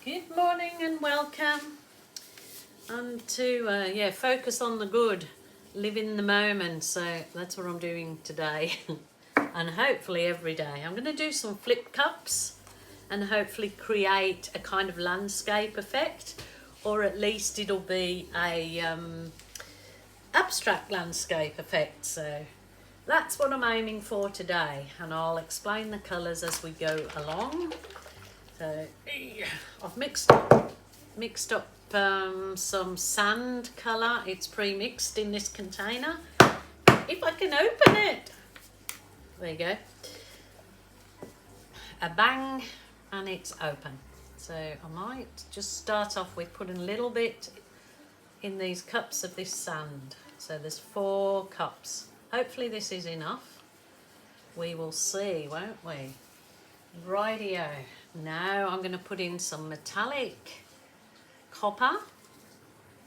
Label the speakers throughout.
Speaker 1: Good morning and welcome. And to focus on the good, live in the moment. So that's what I'm doing today, and hopefully every day. I'm going to do some flip cups, and hopefully create a kind of landscape effect, or at least it'll be a abstract landscape effect. So that's what I'm aiming for today, and I'll explain the colours as we go along. So I've mixed up some sand colour. It's pre-mixed in this container. If I can open it. There you go. A bang, and it's open. So I might just start off with putting a little bit in these cups of this sand. So there's 4 cups. Hopefully this is enough. We will see, won't we? Rightio. Now I'm going to put in some metallic copper.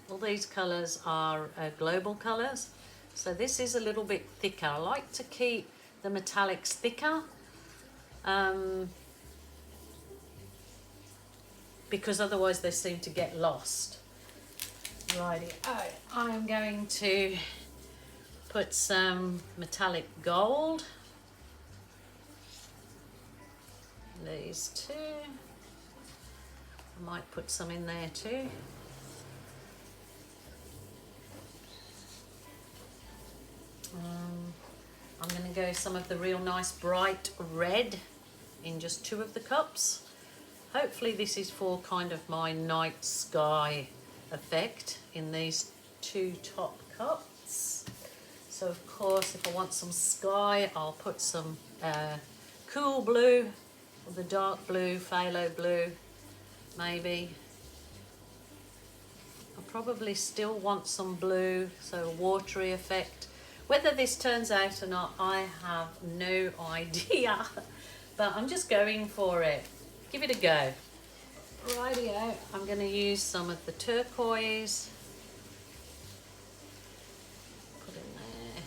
Speaker 1: All these colours are global colours. So this is a little bit thicker. I like to keep the metallics thicker because otherwise they seem to get lost. Righty. I'm going to put some metallic gold. These 2. I might put some in there too. I'm going to go some of the real nice bright red in just 2 of the cups. Hopefully this is for kind of my night sky effect in these 2 top cups. So of course if I want some sky, I'll put some cool blue, or the dark blue, phthalo blue maybe. I probably still want some blue, so a watery effect. Whether this turns out or not, I have no idea, but I'm just going for it. Give it a go. Rightio, I'm going to use some of the turquoise. Put in there.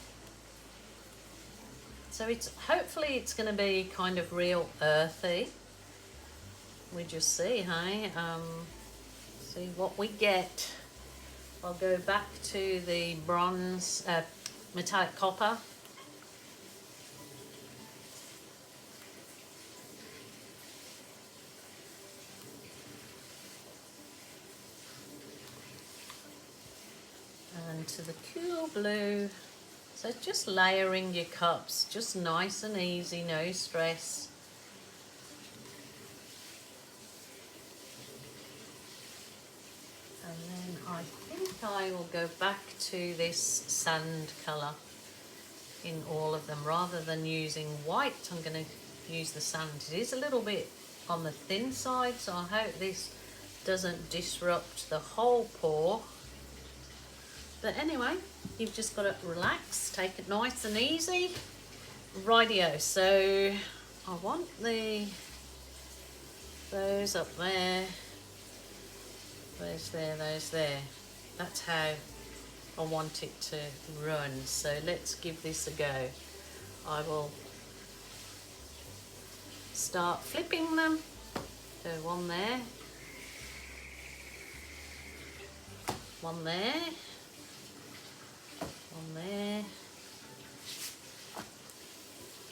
Speaker 1: So hopefully it's going to be kind of real earthy. We just see, hey? See what we get. I'll go back to the bronze, metallic copper. And to the cool blue. So just layering your cups, just nice and easy, no stress. And then I think I will go back to this sand colour in all of them. Rather than using white, I'm going to use the sand. It is a little bit on the thin side, so I hope this doesn't disrupt the whole pour. But anyway, you've just got to relax, take it nice and easy. Rightio, so I want those up there. Those there, those there. That's how I want it to run. So let's give this a go. I will start flipping them. So one there. One there. One there.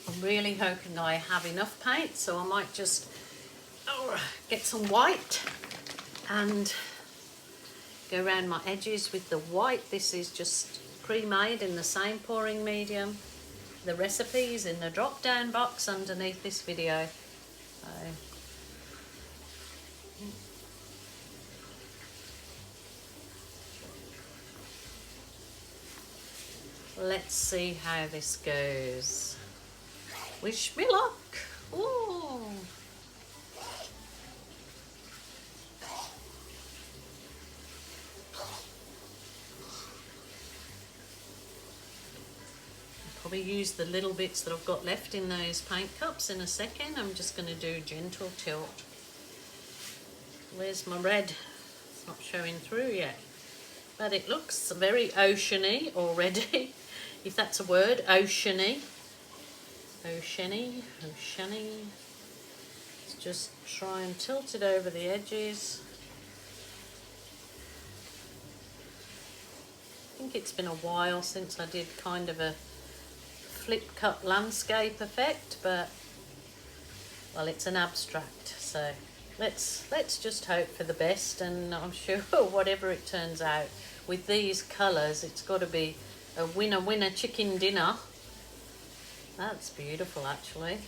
Speaker 1: I'm really hoping I have enough paint, so I might just get some white and go around my edges with the white. This is just pre-made in the same pouring medium. The recipe is in the drop down box underneath this video. Let's see how this goes. Wish me luck. Ooh. Probably use the little bits that I've got left in those paint cups in a second. I'm just going to do gentle tilt. Where's my red? It's not showing through yet, but it looks very oceany already, if that's a word. Oceany. Oceany. Just try and tilt it over the edges. I think it's been a while since I did kind of a flip cup landscape effect, but well, it's an abstract, so let's just hope for the best, and I'm sure whatever it turns out with these colours, it's got to be a winner chicken dinner. That's beautiful, actually.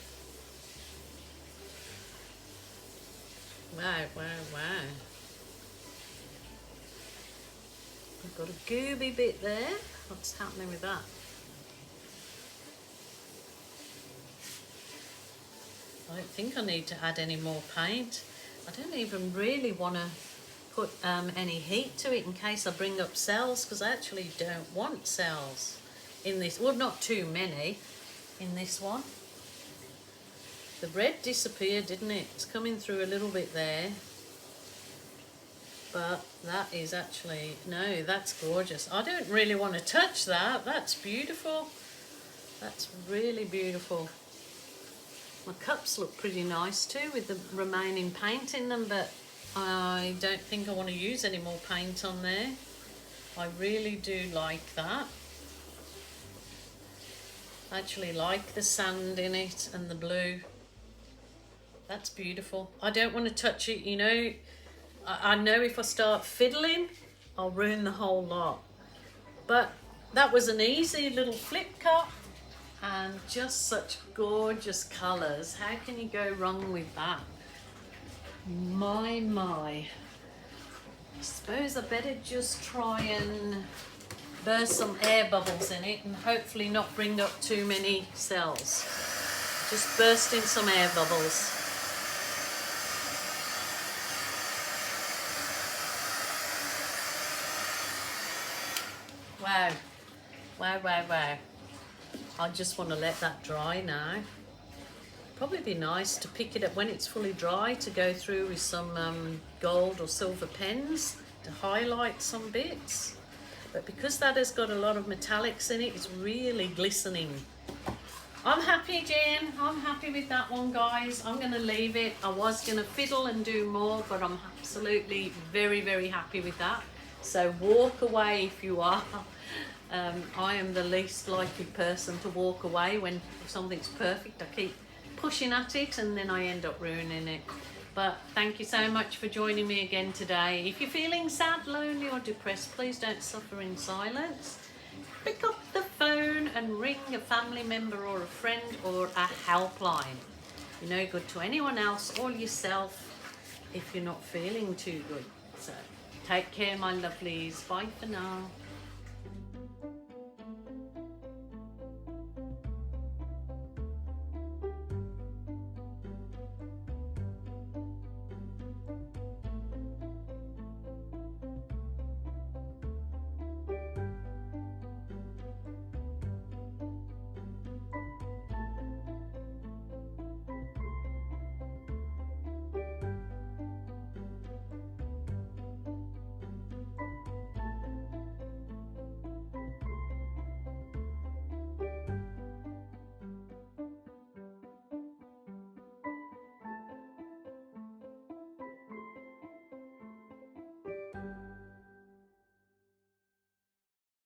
Speaker 1: Wow, wow, wow. I've got a gooby bit there. What's happening with that? I don't think I need to add any more paint. I don't even really want to put any heat to it in case I bring up cells, because I actually don't want cells in this. Well, not too many in this one. The red disappeared, didn't it? It's coming through a little bit there. But that is actually, no, that's gorgeous. I don't really want to touch that. That's beautiful. That's really beautiful. My cups look pretty nice too with the remaining paint in them, but I don't think I want to use any more paint on there. I really do like that. I actually like the sand in it and the blue. That's beautiful. I don't want to touch it, you know. I know if I start fiddling, I'll ruin the whole lot. But that was an easy little flip cup and just such gorgeous colours. How can you go wrong with that? My. I suppose I better just try and burst some air bubbles in it and hopefully not bring up too many cells. Just bursting some air bubbles. Wow, wow, wow, wow. I just want to let that dry now. Probably be nice to pick it up when it's fully dry, to go through with some gold or silver pens to highlight some bits. But because that has got a lot of metallics in it, it's really glistening. I'm happy, Jen. I'm happy with that one, guys. I'm going to leave it. I was going to fiddle and do more, but I'm absolutely very, very happy with that. So walk away if you are. I am the least likely person to walk away when something's perfect. I keep pushing at it and then I end up ruining it. But thank you so much for joining me again today. If you're feeling sad, lonely or depressed, please don't suffer in silence. Pick up the phone and ring a family member or a friend or a helpline. You're no good to anyone else or yourself if you're not feeling too good. So take care, my lovelies. Bye for now.